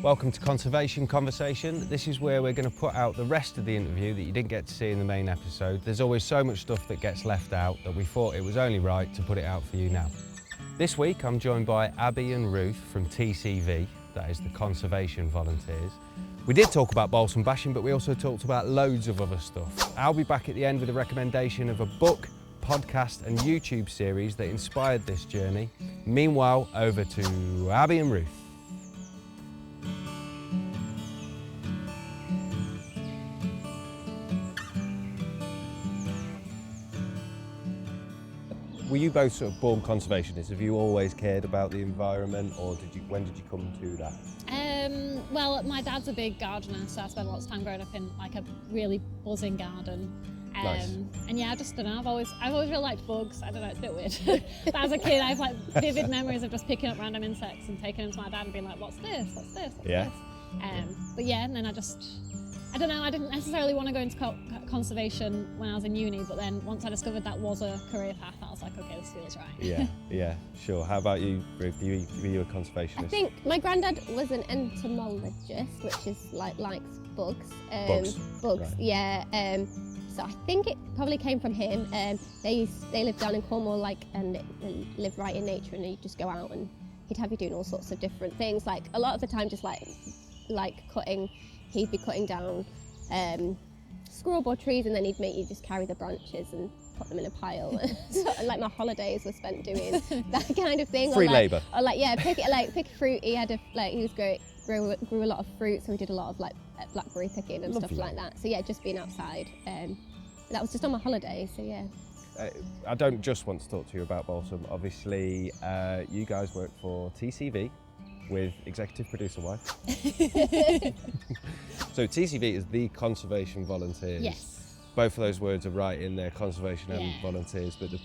Welcome to Conservation Conversation. This is where we're going to put out the rest of the interview that you didn't get to see in the main episode. There's always so much stuff that gets left out that we thought it was only right to put it out for you now. This week I'm joined by Abby and Ruth from TCV, that is the Conservation Volunteers. We did talk about balsam bashing, but we also talked about loads of other stuff. I'll be back at the end with a recommendation of a book, podcast and YouTube series that inspired this journey. Meanwhile, over to Abby and Ruth. Were you both sort of born conservationists? Have you always cared about the environment, or when did you come to that? Well, my dad's a big gardener, so I spent lots of time growing up in like a really buzzing garden. Nice. And yeah, I just don't know. I've always really liked bugs. I don't know, it's a bit weird. But as a kid, I have like vivid memories of just picking up random insects and taking them to my dad and being like, "What's this? What's this? What's Yeah. this?" But yeah, and then I don't know. I didn't necessarily want to go into conservation when I was in uni, but then once I discovered that was a career path, I was like, okay, this feels right. Yeah, sure. How about you, Ruth? Were you a conservationist? I think my granddad was an entomologist, which is likes bugs. Bugs, right. Yeah. So I think it probably came from him. They lived down in Cornwall, and live right in nature, and he'd just go out and he'd have you doing all sorts of different things. Like a lot of the time, just like cutting. He'd be cutting down squirrel trees, and then he'd make you just carry the branches and put them in a pile. So, like my holidays were spent doing that kind of thing. Free labour. Or pick fruit. He had grew a lot of fruit, so we did a lot of blackberry picking and Lovely. stuff like that. So yeah, just being outside. That was just on my holidays. So yeah. I don't just want to talk to you about balsam. Obviously, you guys work for TCV with executive producer wife. So TCV is the Conservation Volunteers. Yes. Both of those words are right in there, conservation and Yeah. volunteers, but the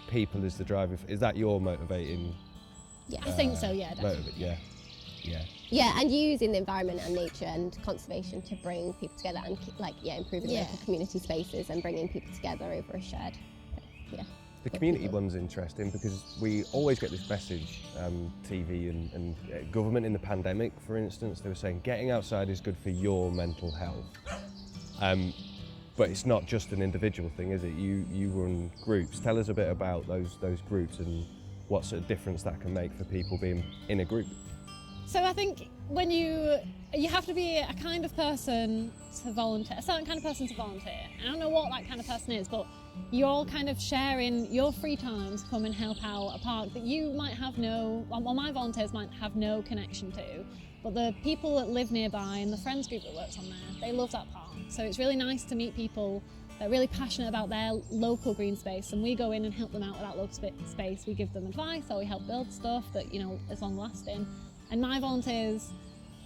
people is the driving. Is that your motivating? Yeah, I think so. Yeah, definitely. Yeah. Yeah, and using the environment and nature and conservation to bring people together and improving local community spaces and bringing people together over a shared. Yeah. The community one's interesting because we always get this message, TV and government in the pandemic, for instance, they were saying getting outside is good for your mental health. But it's not just an individual thing, is it? You run groups. Tell us a bit about those groups and what sort of difference that can make for people being in a group. So I think when you have to be a kind of person to volunteer, a certain kind of person to volunteer. I don't know what that kind of person is, but you're all kind of sharing your free time to come and help out a park that you might have my volunteers might have no connection to, but the people that live nearby and the friends group that works on there, they love that park. So it's really nice to meet people that are really passionate about their local green space, and we go in and help them out with that local space. We give them advice, or we help build stuff that is long lasting. And my volunteers,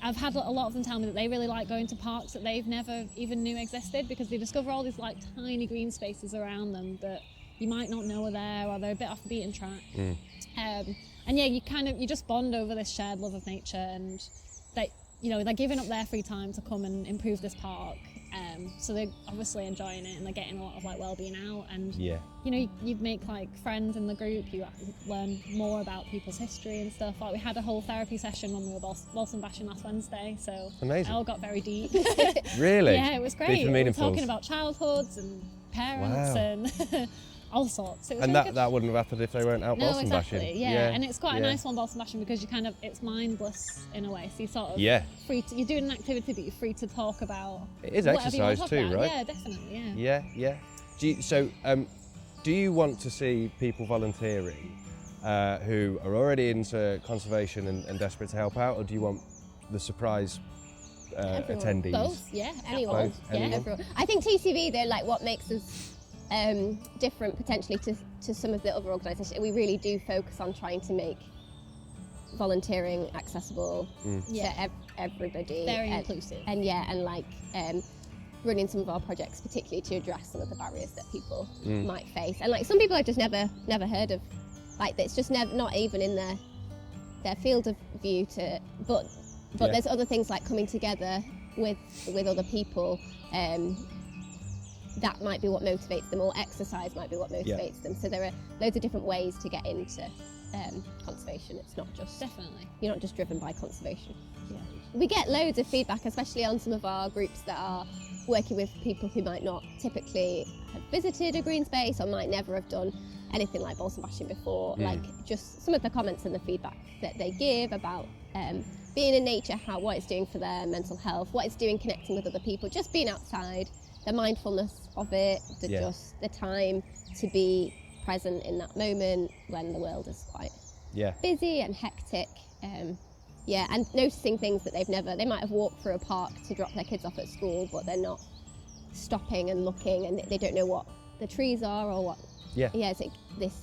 I've had a lot of them tell me that they really like going to parks that they've never even knew existed, because they discover all these tiny green spaces around them that you might not know are there, or they're a bit off the beaten track. And yeah, you just bond over this shared love of nature, and they're giving up their free time to come and improve this park. So they're obviously enjoying it, and they're getting a lot of well-being out, and you make friends in the group. You learn more about people's history and stuff. We had a whole therapy session when we were balsam bashing last Wednesday, so amazing. It all got very deep. Really? Yeah, it was great. We were talking about childhoods and parents and all sorts. And that wouldn't have happened if they weren't out balsam exactly, bashing. Yeah, and it's quite a nice one, balsam bashing, because it's mindless in a way. So you sort of you're doing an activity, but you're free to talk about. It is whatever you want exercise to talk too, about. right? Yeah, definitely. Yeah. Do you want to see people volunteering who are already into conservation and desperate to help out, or do you want the surprise attendees? Both, yeah, anyone. Both, anyone? Everyone. I think TCV, they're what makes us different potentially to some of the other organisations. We really do focus on trying to make volunteering accessible to everybody. Very inclusive. And running some of our projects particularly to address some of the barriers that people might face. And some people I've just never heard of. It's just not even in their field of view but there's other things like coming together with other people. That might be what motivates them, or exercise might be what motivates them. So there are loads of different ways to get into conservation. It's not just Definitely. you're not just driven by conservation. Yeah. We get loads of feedback, especially on some of our groups that are working with people who might not typically have visited a green space or might never have done anything like balsam bashing before. Like just some of the comments and the feedback that they give about being in nature, what it's doing for their mental health, what it's doing connecting with other people, just being outside, the mindfulness of it, just the time to be present in that moment when the world is quite busy and hectic. And noticing things that they might have walked through a park to drop their kids off at school, but they're not stopping and looking, and they don't know what the trees are or what. So this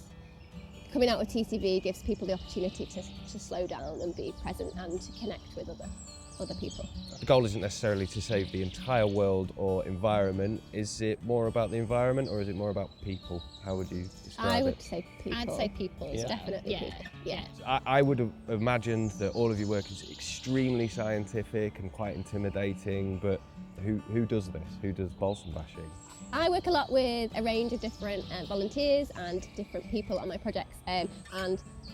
coming out with TCV gives people the opportunity to slow down and be present and to connect with other people. The goal isn't necessarily to save the entire world or environment. Is it more about the environment or is it more about people? How would you describe it? I would say people. I'd say people. It's definitely people. Yeah. I would have imagined that all of your work is extremely scientific and quite intimidating, but who does this? Who does balsam bashing? I work a lot with a range of different volunteers and different people on my projects, and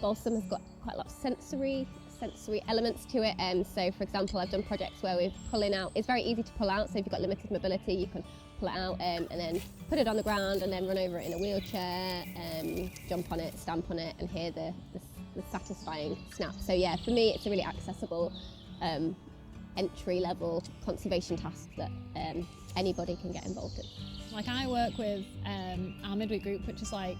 balsam has got quite a lot of sensory elements to it. So for example, I've done projects where we're pulling out, it's very easy to pull out, so if you've got limited mobility you can pull it out and then put it on the ground and then run over it in a wheelchair, jump on it, stamp on it and hear the satisfying snap. So yeah, for me it's a really accessible entry level conservation task that anybody can get involved in. Like I work with our midweek group, which is like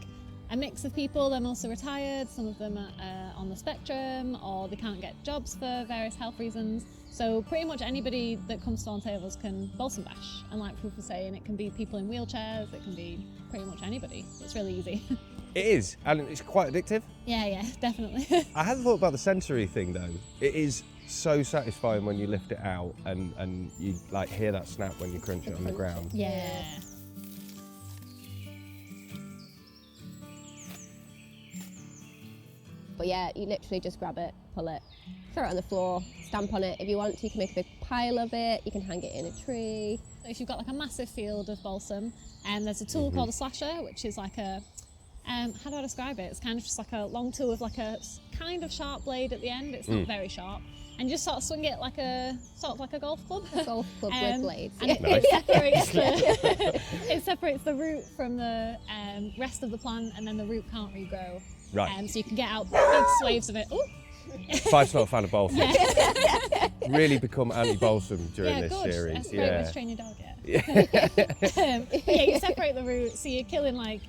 a mix of people. They're mostly retired, some of them are on the spectrum, or they can't get jobs for various health reasons. So pretty much anybody that comes to volunteer with us can balsam bash. And like Ruth was saying, it can be people in wheelchairs, it can be pretty much anybody. It's really easy. It is, and it's quite addictive. Yeah, definitely. I hadn't thought about the sensory thing though. It is so satisfying when you lift it out and you like hear that snap when you crunch it on the ground. Yeah. But yeah, you literally just grab it, pull it, throw it on the floor, stamp on it. If you want to, you can make a big pile of it, you can hang it in a tree. If you've got like a massive field of balsam, and there's a tool called a slasher, which is like a, how do I describe it? It's kind of just like a long tool with like a kind of sharp blade at the end. It's not very sharp. And you just sort of swing it like a golf club. A golf club with blades. And Nice. it separates the root from the rest of the plant, and then the root can't regrow. Right. So you can get out big swathes of it. Ooh. Fife's not a fan of balsam. Really become anti-balsam during this good. series. That's great way to train your dog, but yeah, you separate the root, so you're killing like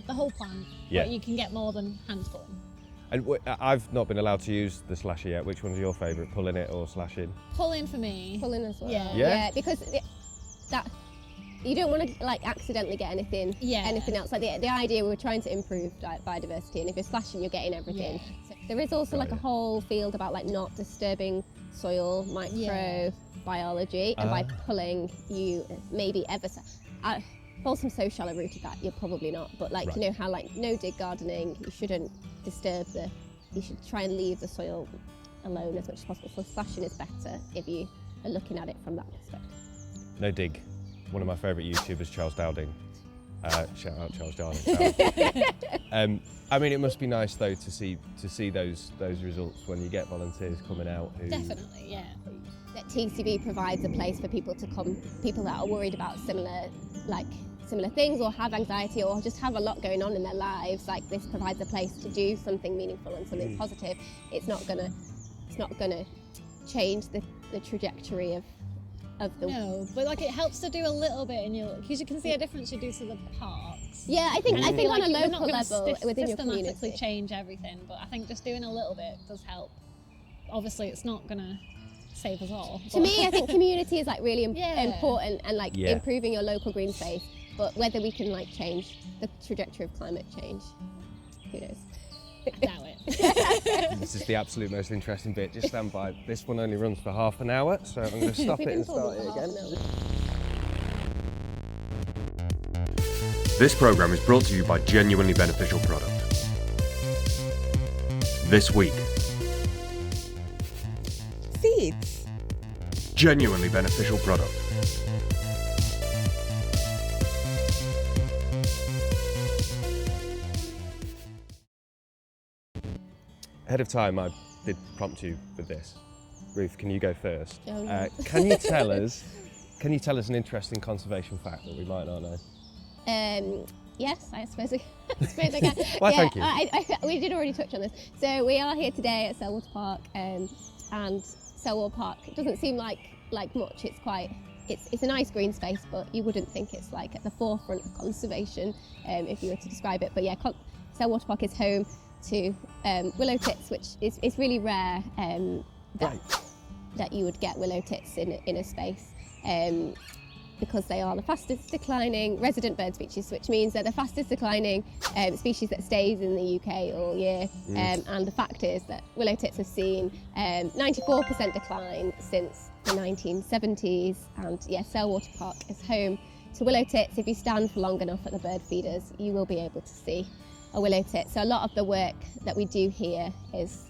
the whole plant, but you can get more than handful. And I've not been allowed to use the slasher yet. Which one's your favourite, pulling it or slashing? Pulling for me. Pulling as well. Yeah. Because that you don't want to like accidentally get anything else. Like the idea, we're trying to improve biodiversity, and if you're slashing, you're getting everything. So there is also like a whole field about like not disturbing soil microbiology, and by pulling, you maybe balsam's so shallow rooted that you're probably not. But like you know how like no dig gardening, you shouldn't disturb you should try and leave the soil alone as much as possible. So slashing is better if you are looking at it from that perspective. No dig. One of my favourite YouTubers, Charles Dowding. Shout out Charles Dowding. I mean, it must be nice though to see those results when you get volunteers coming out. Definitely, yeah. That TCV provides a place for people to come, people that are worried about similar things or have anxiety or just have a lot going on in their lives. Like this provides a place to do something meaningful and something positive. It's not gonna change the trajectory of the. No, but like it helps to do a little bit in your, because you can see a difference you do to the parks. Yeah, I think like, on a you're local level within your community, systematically change everything, but I think just doing a little bit does help. Obviously, it's not gonna save us all. To me, I think community is like really important, and like improving your local green space. But whether we can like change the trajectory of climate change, who knows? I doubt it. This is the absolute most interesting bit. Just stand by. This one only runs for half an hour, so I'm going to stop it and start it again. This programme is brought to you by Genuinely Beneficial Product. This week, Seeds. Genuinely Beneficial Product. ahead of time, I did prompt you with this. Ruth, can you go first? Oh, no. Can you tell us an interesting conservation fact that we might not know? Yes, I suppose I can. Why, thank you. We did already touch on this. So we are here today at Selwater Park, and Selwater Park, it doesn't seem like much. It's a nice green space, but you wouldn't think it's like at the forefront of conservation if you were to describe it. But yeah, Selwater Park is home to willow tits, which is really rare that you would get willow tits in a space. Because they are the fastest declining resident bird species, which means they're the fastest declining species that stays in the UK all year. And the fact is that willow tits have seen 94% decline since the 1970s. And yes, Selwater Park is home to willow tits. If you stand for long enough at the bird feeders, you will be able to see a willow tit. So a lot of the work that we do here is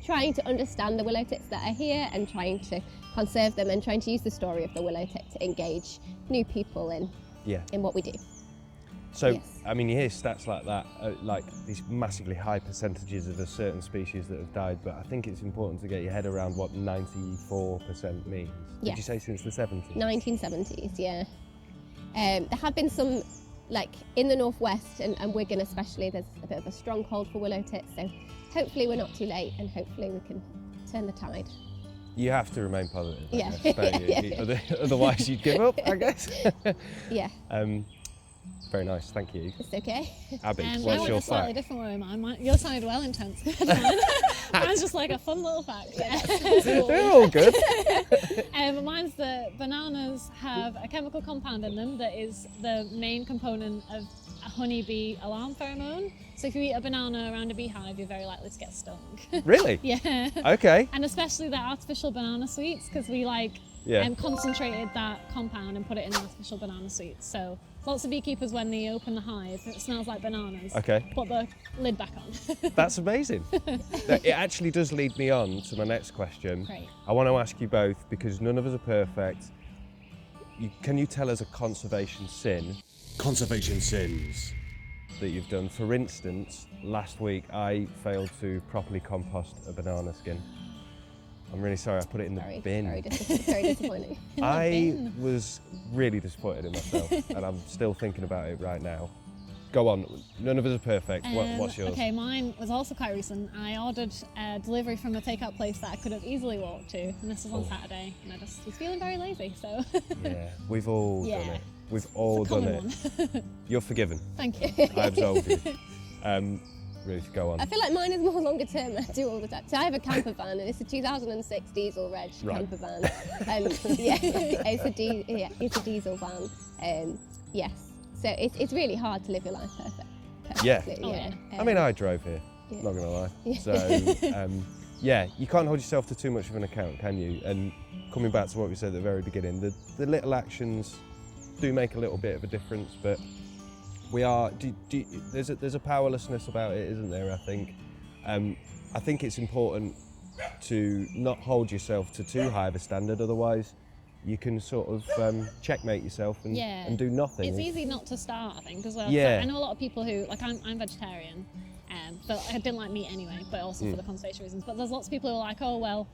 trying to understand the willow tits that are here and trying to conserve them and trying to use the story of the willow tit to engage new people in what we do. So, Yes. I mean, you hear stats like that, like these massively high percentages of a certain species that have died, but I think it's important to get your head around what 94% means. Did you Yes. say since the 70s? 1970s, yeah. There have been some, like in the northwest and Wigan especially, there's a bit of a stronghold for willow tits, so hopefully we're not too late and hopefully we can turn the tide. You have to remain positive, I Yeah. guess, don't you? Yeah. Otherwise you'd give up, I guess. Yeah, Very nice, thank you. it's okay. Abby, I what's went your a slightly fact? different way. Yours sounded well intense. Mine's just like a fun little fact. They're all good. Mine's that bananas have a chemical compound in them that is the main component of a honeybee alarm pheromone. So if you eat a banana around a beehive, you're very likely to get stung. Really? Yeah. Okay. And especially the artificial banana sweets, because we concentrated that compound and put it in artificial banana sweets. So lots of beekeepers, when they open the hive, it smells like bananas. Okay. Put the lid back on. That's amazing. It actually does lead me on to my next question. Great. I want to ask you both, because none of us are perfect. Can you tell us a conservation sin Conservation sins. that you've done? For instance, last week I failed to properly compost a banana skin. I'm really sorry, I put it in the bin. Very disappointing. I was really disappointed in myself and I'm still thinking about it right now. Go on, none of us are perfect. What's yours? Okay, mine was also quite recent. I ordered a delivery from a takeout place that I could have easily walked to, and this was on Saturday, and I just was feeling very lazy, so. Yeah, we've all done Yeah. it. We've all It's a done common it. one. You're forgiven. Thank you. I absolve you. Ruth, go on. I feel like mine is more longer term than I do all the time. So I have a camper van and it's a 2006 diesel reg camper van. It's a diesel van. Yes. So it's really hard to live your life perfectly. Yeah. Oh, yeah. I mean, I drove here, Yeah. not gonna lie. So, yeah, you can't hold yourself to too much of an account, can you? And coming back to what we said at the very beginning, the little actions do make a little bit of a difference, but we are, there's a powerlessness about it, isn't there, I think? I think it's important to not hold yourself to too high of a standard, otherwise you can sort of checkmate yourself and do nothing. It's easy not to start, I think, as well. Yeah. So I know a lot of people who, like, I'm vegetarian, but I didn't like meat anyway, but also for the conservation reasons. But there's lots of people who are like, oh, well,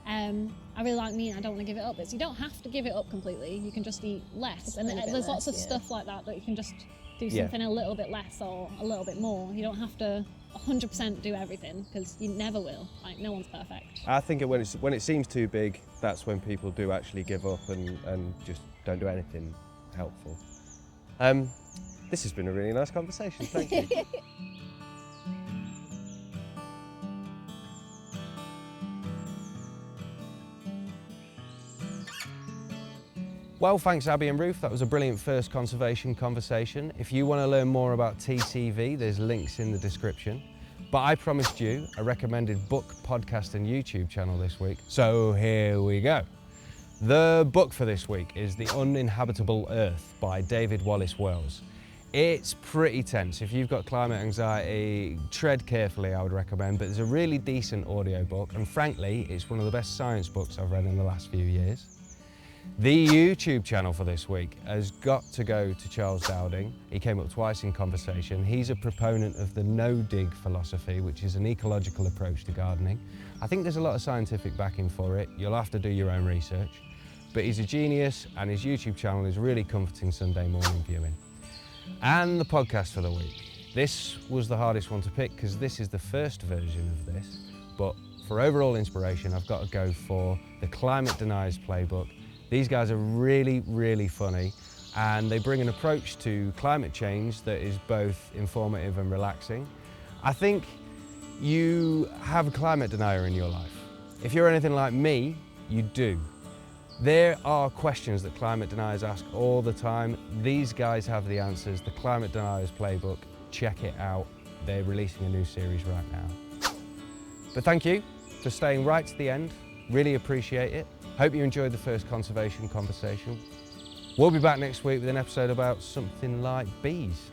I really like meat, I don't want to give it up. But you don't have to give it up completely, you can just eat less. And a bit there's lots of less, yeah. stuff like that you can just do something a little bit less or a little bit more. You don't have to 100% do everything, because you never will. Like, no one's perfect. I think when it seems too big, that's when people do actually give up and just don't do anything helpful. This has been a really nice conversation, thank you. Well, thanks Abby and Ruth, that was a brilliant first conservation conversation. If you want to learn more about TCV, there's links in the description. But I promised you a recommended book, podcast and YouTube channel this week, so here we go. The book for this week is The Uninhabitable Earth by David Wallace Wells. It's pretty tense. If you've got climate anxiety, tread carefully, I would recommend, but it's a really decent audiobook, and frankly, it's one of the best science books I've read in the last few years. The YouTube channel for this week has got to go to Charles Dowding. He came up twice in conversation. He's a proponent of the no-dig philosophy, which is an ecological approach to gardening. I think there's a lot of scientific backing for it. You'll have to do your own research. But he's a genius, and his YouTube channel is really comforting Sunday morning viewing. And the podcast for the week. This was the hardest one to pick because this is the first version of this. But for overall inspiration, I've got to go for the Climate Deniers Playbook. These guys are really, really funny, and they bring an approach to climate change that is both informative and relaxing. I think you have a climate denier in your life. If you're anything like me, you do. There are questions that climate deniers ask all the time. These guys have the answers. The Climate Deniers Playbook, check it out. They're releasing a new series right now. But thank you for staying right to the end. Really appreciate it. Hope you enjoyed the first conservation conversation. We'll be back next week with an episode about something like bees.